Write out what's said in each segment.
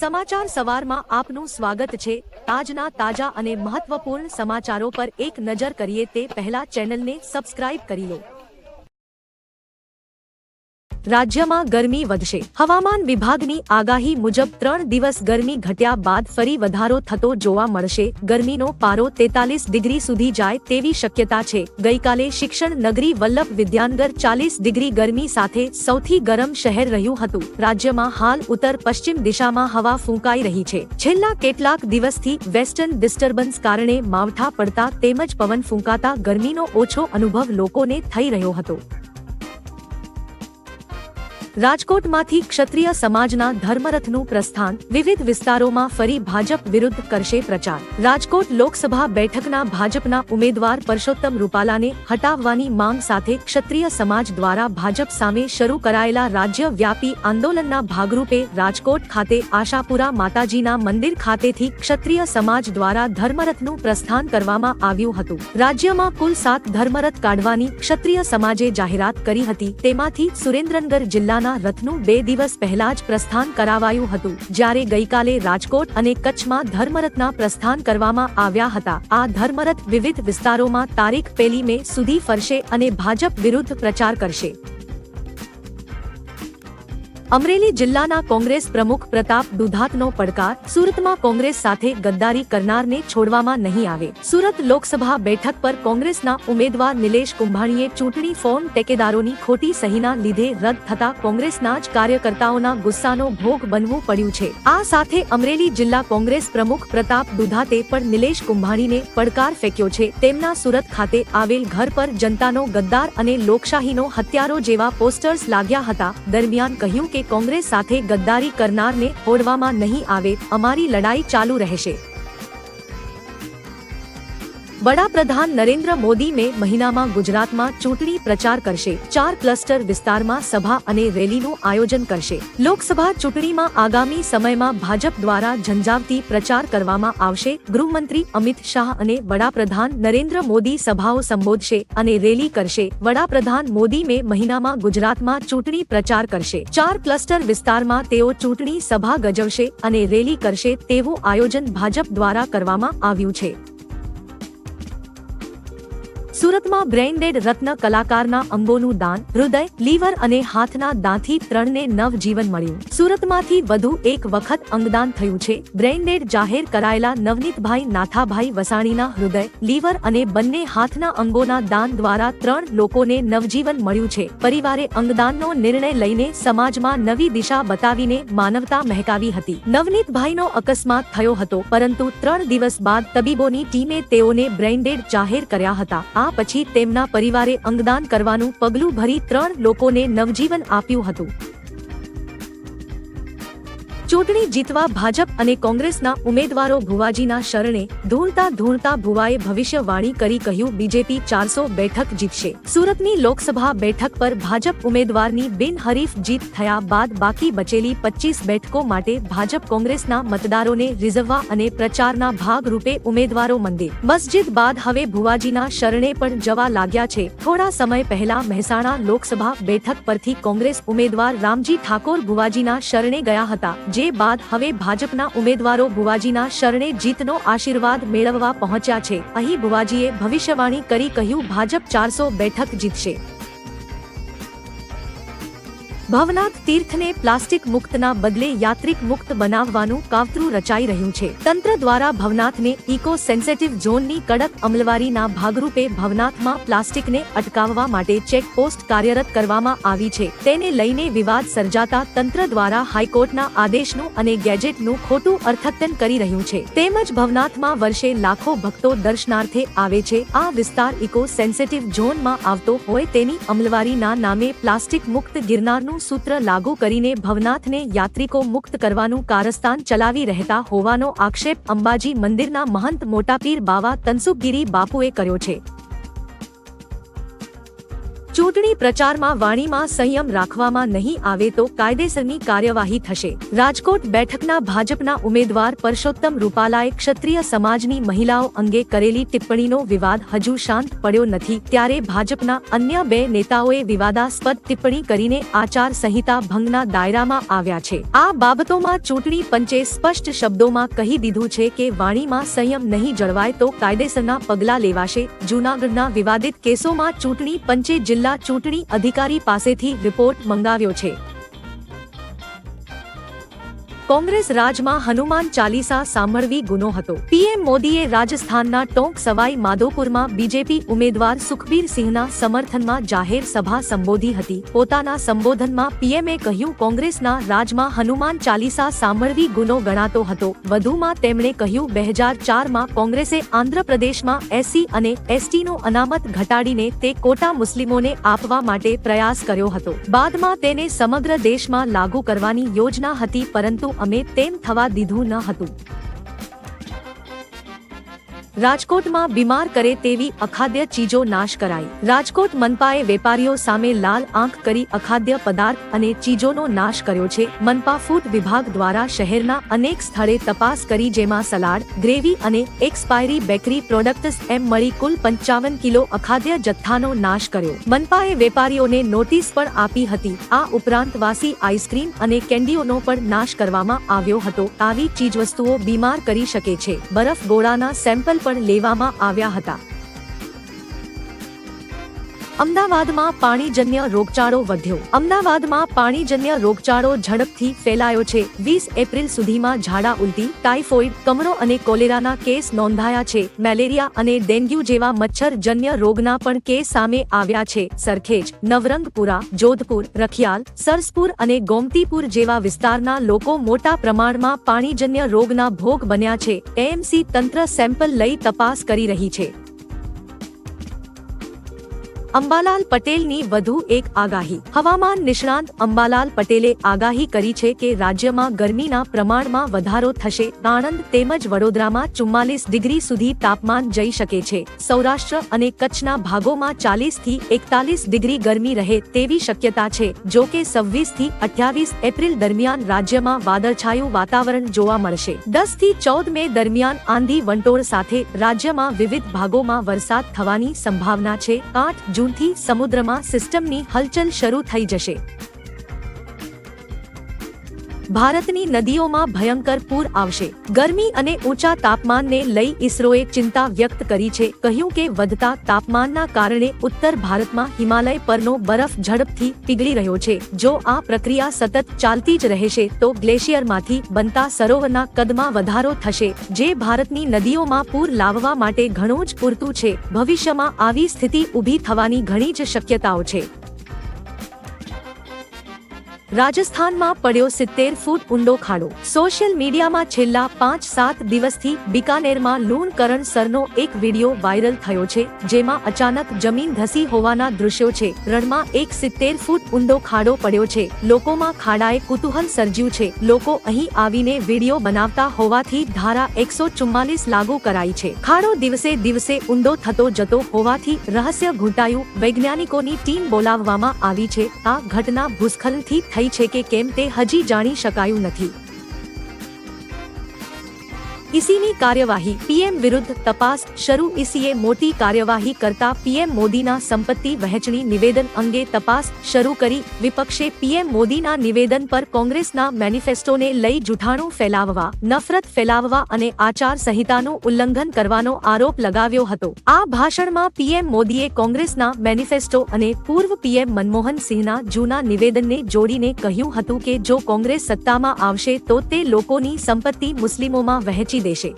સમાચાર સવારમાં આપનું સ્વાગત છે। આજના તાજા અને મહત્વપૂર્ણ સમાચારો પર એક નજર કરીએ તે પહેલા ચેનલને સબસ્ક્રાઇબ કરી લો। રાજ્યમાં ગરમી વધશે। હવામાન વિભાગની આગાહી મુજબ 3 દિવસ ગરમી ઘટ્યા બાદ ફરી વધારો થતો જોવા મળશે। ગરમીનો પારો 43 ડિગ્રી સુધી જાય તેવી શક્યતા છે। ગઈકાલે શિક્ષણ નગરી વલ્લભ વિદ્યાનગર 40 ડિગ્રી ગરમી સાથે સૌથી ગરમ શહેર રહ્યું હતું। રાજ્યમાં હાલ ઉત્તર પશ્ચિમ દિશામાં હવા ફૂંકાઈ રહી છે। છેલ્લા કેટલાક દિવસથી વેસ્ટર્ન ડિસ્ટર્બન્સ કારણે માવઠા પડતા તેમજ પવન ફૂંકાતા ગરમીનો ઓછો અનુભવ લોકોને થઈ રહ્યો હતો। રાજકોટમાંથી ક્ષત્રિય સમાજના ધર્મરથનું પ્રસ્થાન। વિવિધ વિસ્તારોમાં ફરી ભાજપ વિરુદ્ધ કરશે પ્રચાર। રાજકોટ લોકસભા બેઠકના ભાજપના ઉમેદવાર પરસોત્તમ રૂપાલાને હટાવવાની માંગ સાથે ક્ષત્રિય સમાજ દ્વારા ભાજપ સામે શરૂ કરાયેલા રાજ્યવ્યાપી આંદોલનના ભાગરૂપે રાજકોટ ખાતે આશાપુરા માતાજીના મંદિર ખાતેથી ક્ષત્રિય સમાજ દ્વારા ધર્મરથનું પ્રસ્થાન કરવામાં આવ્યું હતું। રાજ્યમાં કુલ 7 ધર્મરથ કાઢવાની ક્ષત્રિય સમાજે જાહેરાત કરી હતી। તેમાંથી સુરેન્દ્રનગર જિલ્લાના રથનું 2 દિવસ પહેલા જ પ્રસ્થાન કરાવાયું હતું, જ્યારે ગઈકાલે રાજકોટ અને કચ્છમાં ધર્મરથના પ્રસ્થાન કરવામાં આવ્યા હતા। આ ધર્મરથ વિવિધ વિસ્તારોમાં તારીખ 1 મે સુધી ફરશે અને ભાજપ વિરુદ્ધ પ્રચાર કરશે। અમરેલી જિલ્લાના કોંગ્રેસ પ્રમુખ પ્રતાપ દુધાતનો પડકાર। સુરતમાં કોંગ્રેસ સાથે ગદ્દારી કરનારને છોડવામાં નહીં આવે। સુરત લોકસભા બેઠક પર કોંગ્રેસના ઉમેદવાર નિલેશ કુંભાણીએ ચૂંટણી ફોર્મ ટેકેદારોની ખોટી સહીના લીધે રદ થતા કોંગ્રેસના જ કાર્યકર્તાઓના ગુસ્સાનો ભોગ બનવું પડ્યું છે। આ સાથે અમરેલી જિલ્લા કોંગ્રેસ પ્રમુખ પ્રતાપ દુધાતે પણ નિલેશ કુંભાણીને પડકાર ફેંક્યો છે। તેમના સુરત ખાતે આવેલ ઘર પર જનતાનો ગદ્દાર અને લોકશાહીનો હત્યારો જેવા પોસ્ટર્સ લાગ્યા હતા। દરમિયાન કહ્યું કે કોંગ્રેસ સાથે ગદ્દારી કરનારને છોડવામાં નહીં આવે, અમારી લડાઈ ચાલુ રહેશે। વડાપ્રધાન નરેન્દ્ર મોદી મે મહિનામાં ગુજરાતમાં ચૂંટણી પ્રચાર કરશે। 4 ક્લસ્ટર વિસ્તારમાં સભા અને રેલીનું આયોજન કરશે। લોકસભા ચૂંટણીમાં આગામી સમયમાં ભાજપ દ્વારા ઝંઝાવતી પ્રચાર કરવામાં આવશે। ગૃહમંત્રી અમિત શાહ અને વડાપ્રધાન નરેન્દ્ર મોદી સભાઓ સંબોધશે અને રેલી કરશે। વડાપ્રધાન મોદી મે મહિનામાં ગુજરાતમાં ચૂંટણી પ્રચાર કરશે। 4 ક્લસ્ટર વિસ્તારમાં તેઓ ચૂંટણી સભા ગજવશે અને રેલી કરશે તેવું આયોજન ભાજપ દ્વારા કરવામાં આવ્યું છે। સુરતમાં બ્રેઇનડેડ રત્ન કલાકારના અંગોનું દાન। હૃદય, લીવર અને હાથના દાનથી 3ને નવજીવન મળ્યું। સુરતમાંથી વધુ એક વખત અંગદાન થયું છે। બ્રેઇનડેડ જાહેર કરાયેલા નવનીતભાઈ નાથાભાઈ વસાણીના હૃદય, લીવર અને બંને હાથના અંગોના દાન દ્વારા 3 લોકોને નવજીવન મળ્યું છે। પરિવારે અંગદાનનો નિર્ણય લઈને સમાજમાં નવી દિશા બતાવીને માનવતા મહેકાવી હતી। નવનીતભાઈનો અકસ્માત થયો હતો, પરંતુ 3 દિવસ બાદ તબીબોની ટીમે તેઓને બ્રેઇનડેડ જાહેર કર્યા હતા। આ પછી તેમના પરિવારે અંગદાન કરવાનું પગલું ભરી 3 લોકોને નવજીવન આપ્યું હતું। ચૂંટણી જીતવા ભાજપ અને કોંગ્રેસના ઉમેદવારો ભુવાજીના શરણે। ધૂણતા ભુવાએ ભવિષ્યવાણી કરી કહ્યું, બીજેપી 400 બેઠક જીતશે। સુરતની લોકસભા બેઠક પર ભાજપ ઉમેદવારની બિનહરીફ જીત થયા બાદ બાકી બચેલી 25 બેઠકો માટે ભાજપ કોંગ્રેસના મતદારોને રીઝવવા અને પ્રચારના ભાગ રૂપે ઉમેદવારો મંદિર, મસ્જિદ બાદ હવે ભુવાજીના શરણે પણ જવા લાગ્યા છે। થોડા સમય પહેલા મહેસાણા લોકસભા બેઠક પરથી કોંગ્રેસ ઉમેદવાર રામજી ઠાકોર ભુવાજીના શરણે ગયા હતા, જે બાદ હવે ભાજપના ઉમેદવારો ભુવાજીના શરણે જીતનો આશીર્વાદ મેળવવા પહોંચ્યા છે। અહીં ભુવાજીએ ભવિષ્યવાણી કરી કહ્યું, ભાજપ 400 બેઠક જીતશે। ભવનાથ તીર્થને પ્લાસ્ટિક મુક્તના બદલે યાત્રિક મુક્ત બનાવવાનું કાવતરું રચાઈ રહ્યું છે। તંત્ર દ્વારા ભવનાથને ઇકો સેન્સિટિવ ઝોનની કડક અમલવારીના ભાગરૂપે ભવનાથમાં પ્લાસ્ટિકને અટકાવવા માટે ચેકપોસ્ટ કાર્યરત કરવામાં આવી છે। તેને લઈને વિવાદ સર્જાતા તંત્ર દ્વારા હાઈકોર્ટના આદેશનું અને ગેજેટનું ખોટું અર્થઘટન કરી રહ્યું છે। તેમજ ભવનાથમાં વર્ષે લાખો ભક્તો દર્શનાર્થે આવે છે। આ વિસ્તાર ઇકો સેન્સિટિવ ઝોનમાં આવતો હોય તેની અમલવારીના નામે પ્લાસ્ટિક મુક્ત ગિરનારનું સૂત્ર લાગુ કરીને ભવનાથને યાત્રિકો મુક્ત કરવાનું કારસ્તાન ચલાવી રહેતા હોવાનો આક્ષેપ અંબાજી મંદિરના મહંત મોટાપીર બાવા તનસુખગીરી બાપુએ કર્યો છે। ચૂંટણી પ્રચારમાં વાણીમાં સંયમ રાખવામાં નહીં આવે તો કાયદેસરની કાર્યવાહી થશે. રાજકોટ બેઠકના ભાજપના ઉમેદવાર પરસોત્તમ રૂપાલાએ ક્ષત્રિય સમાજની મહિલાઓ અંગે કરેલી ટિપ્પણીનો વિવાદ હજુ શાંત પડ્યો નથી, ત્યારે ભાજપના અન્ય બે નેતાઓએ વિવાદાસ્પદ ટિપ્પણી કરીને આચાર સંહિતા ભંગના દાયરામાં આવ્યા છે. આ બાબતોમાં ચૂંટણી પંચે સ્પષ્ટ શબ્દોમાં કહી દીધું છે કે વાણીમાં સંયમ નહીં જળવાય તો કાયદેસરના પગલાં લેવાશે. જૂનાગઢના વિવાદિત કેસોમાં ચૂંટણી પંચે જિલ્લા ચૂંટણી અધિકારી પાસેથી રિપોર્ટ મંગાવ્યો છે. કોંગ્રેસ રાજમાં હનુમાન ચાલીસા સાંભળવી ગુનો હતો. પીએમ મોદીએ રાજસ્થાનના ટોંક સવાઈ માધોપુરમાં બીજેપી ઉમેદવાર સુખબીર સિંહના સમર્થનમાં જાહેર સભા સંબોધી હતી. પોતાના સંબોધનમાં પીએમએ કહ્યું, કોંગ્રેસના રાજમાં હનુમાન ચાલીસા સાંભળવી ગુનો ગણાતો હતો. વધુમાં તેમણે કહ્યું, 2004માં કોંગ્રેસે આંધ્રપ્રદેશમાં એસસી અને એસટીનો અનામત ઘટાડીને તે કોટા મુસ્લિમોને આપવા માટે પ્રયાસ કર્યો હતો. બાદમાં તેને સમગ્ર દેશમાં લાગુ કરવાની યોજના હતી, પરંતુ અમે તેમ થવા દીધું ન હતું. રાજકોટમાં બીમાર કરે તેવી અખાદ્ય ચીજો નાશ કરાઈ. રાજકોટ મનપાએ વેપારીઓ સામે લાલ આંખ કરી અખાદ્ય પદાર્થ અને ચીજોનો નાશ કર્યો છે. મનપા ફૂડ વિભાગ દ્વારા શહેરના અનેક સ્થળે તપાસ કરી, જેમાં સલાડ, ગ્રેવી અને એક્સપાયરી બેકરી પ્રોડક્ટ્સ એમ મળી કુલ 55 કિલો અખાદ્ય જથ્થાનો નાશ કર્યો. મનપાએ વેપારીઓને નોટિસ પણ આપી હતી. આ ઉપરાંત વાસી આઈસ્ક્રીમ અને કેન્ડીઓનો પણ નાશ કરવામાં આવ્યો હતો. આવી ચીજવસ્તુઓ બીમાર કરી શકે છે. બરફ ગોળાના સેમ્પલ પણ લેવામાં આવ્યા હતા. અમદાવાદમાં પાણીજન્ય રોગચાળો વધ્યો. અમદાવાદમાં પાણીજન્ય રોગચાળો ઝડપથી ફેલાયો છે. 20 એપ્રિલ સુધીમાં ઝાડા ઉલટી, ટાઇફોઇડ, કમળો અને કોલેરાના કેસ નોંધાયા છે. મેલેરિયા અને ડેન્ગ્યુ જેવા મચ્છરજન્ય રોગના પણ કેસ સામે આવ્યા છે. સરખેજ, નવરંગપુરા, જોધપુર, રખિયાલ, સરસપુર અને ગોમતીપુર જેવા વિસ્તારના લોકો મોટા પ્રમાણમાં પાણીજન્ય રોગના ભોગ બન્યા છે. એએમસી તંત્ર સેમ્પલ લઈ તપાસ કરી રહી છે. અંબાલાલ પટેલની વધુ એક આગાહી. હવામાન નિષ્ણાંત અંબાલાલ પટેલે આગાહી કરી છે કે રાજ્યમાં ગરમીના પ્રમાણમાં વધારો થશે. આણંદ તેમજ વડોદરામાં 44 ડિગ્રી સુધી તાપમાન જઈ શકે છે. સૌરાષ્ટ્ર અને કચ્છના ભાગોમાં 40 થી 41 ડિગ્રી ગરમી રહે તેવી શક્યતા છે. જો કે 26 થી 28 એપ્રિલ દરમિયાન રાજ્યમાં વાદળછાયું વાતાવરણ જોવા મળશે. 10 થી 14 મે દરમિયાન આંધી વંટોળ સાથે રાજ્યમાં વિવિધ ભાગોમાં વરસાદ થવાની સંભાવના છે. 8 જૂનથી સમુદ્રમાં સિસ્ટમની હલચલ શરૂ થઈ જશે. ભારતની નદીઓમાં ભયંકર પૂર આવશે. ગરમી અને ઊંચા તાપમાનને લઈ ઇસરોએ ચિંતા વ્યક્ત કરી છે. કહ્યું કે વધતા તાપમાનના કારણે ઉત્તર ભારતમાં હિમાલય પરનો બરફ ઝડપથી પીગળી રહ્યો છે. જો આ પ્રક્રિયા સતત ચાલતી જ રહેશે તો ગ્લેશિયરમાંથી બનતા સરોવરના કદમાં વધારો થશે, જે ભારતની નદીઓમાં પૂર લાવવા માટે ઘણું જ પૂરતું છે. ભવિષ્યમાં આવી સ્થિતિ ઊભી થવાની ઘણી જ શક્યતાઓ છે. રાજસ્થાનમાં પડ્યો 70 ફૂટ ઊંડો ખાડો. સોશિયલ મીડિયામાં છેલ્લા 5-7 દિવસથી બિકાનેરમાં લૂણકરણ સરનો એક વિડીયો વાયરલ થયો છે, જેમાં અચાનક જમીન ધસી હોવાના દૃશ્યો છે. રણમાં એક 70 ફૂટ ઊંડો ખાડો પડ્યો છે. લોકોમાં ખાડાએ કુતૂહલ સર્જ્યું છે. લોકો અહીં આવીને વિડીયો બનાવતા હોવાથી ધારા 144 લાગુ કરાઈ છે. ખાડો દિવસે દિવસે ઊંડો થતો જતો હોવાથી રહસ્ય ઘૂંટાયું. વૈજ્ઞાનિકોની ટીમ બોલાવવામાં આવી છે. આ ઘટના ભૂસ્ખલનથી થઈ છે કે કેમ તે હજી જાણી શકાયું નથી. ઈસીની કાર્યવાહી. પીએમ વિરુદ્ધ તપાસ શરૂ. ઈસીએ મોટી કાર્યવાહી કરતા પીએમ મોદીના સંપત્તિ વહેંચણી નિવેદન અંગે તપાસ શરૂ કરી. વિપક્ષે પીએમ મોદીના નિવેદન પર કોંગ્રેસના મેનિફેસ્ટોને લઈ જૂઠાણું ફેલાવવા, નફરત ફેલાવવા અને આચાર સંહિતાનું ઉલ્લંઘન કરવાનો આરોપ લગાવ્યો હતો. આ ભાષણમાં પીએમ મોદીએ કોંગ્રેસના મેનિફેસ્ટો અને પૂર્વ પીએમ મનમોહન સિંહના જૂના નિવેદનને જોડીને કહ્યું હતું કે જો કોંગ્રેસ સત્તામાં આવશે તો તે લોકોની સંપત્તિ મુસ્લિમોમાં વહેંચી દેશે.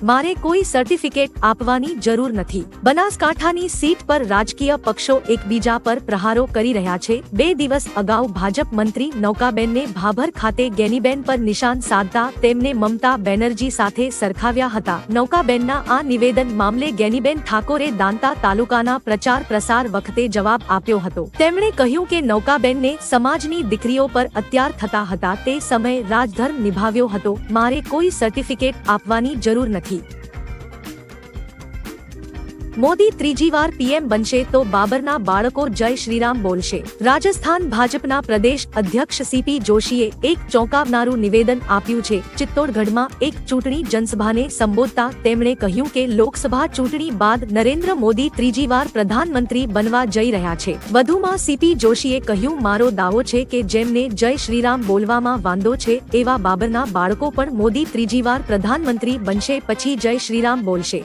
મારે કોઈ સર્ટિફિકેટ આપવાની જરૂર નથી. બનાસકાંઠાની સીટ પર રાજકીય પક્ષો એકબીજા પર પ્રહારો કરી રહ્યા છે. 2 દિવસ અગાઉ ભાજપ મંત્રી નૌકાબેનને ભાભર ખાતે ગેનીબેન પર નિશાન સાધતા તેમને મમતા બેનર્જી સાથે સરખાવ્યા હતા. નૌકાબેનના આ નિવેદન મામલે ગેનીબેન ઠાકોરે દાંતા તાલુકાના પ્રચાર પ્રસાર વખતે જવાબ આપ્યો હતો. તેમણે કહ્યું કે નૌકાબેનને સમાજની દીકરીઓ પર અત્યાર થતા હતા તે સમયે રાજધર્મ નિભાવ્યો હતો. મારે કોઈ સર્ટિફિકેટ આપવાની જરૂર નથી. મોદી ત્રીજી વાર પીએમ બનશે તો બાબરના બાળકો જય શ્રીરામ બોલશે. રાજસ્થાન ભાજપના પ્રદેશ અધ્યક્ષ સીપી જોશીએ એક ચોંકાવનારું નિવેદન આપ્યું છે. ચિત્તોડગઢમાં એક ચૂંટણી જનસભાને સંબોધતા તેમણે કહ્યું કે લોકસભા ચૂંટણી બાદ નરેન્દ્ર મોદી ત્રીજી વાર પ્રધાનમંત્રી બનવા જઈ રહ્યા છે. વધુમાં સીપી જોશીએ કહ્યું, મારો દાવો છે કે જેમને જય શ્રીરામ બોલવામાં વાંધો છે એવા બાબરના બાળકો પણ મોદી ત્રીજી વાર પ્રધાનમંત્રી બનશે પછી જય શ્રીરામ બોલશે.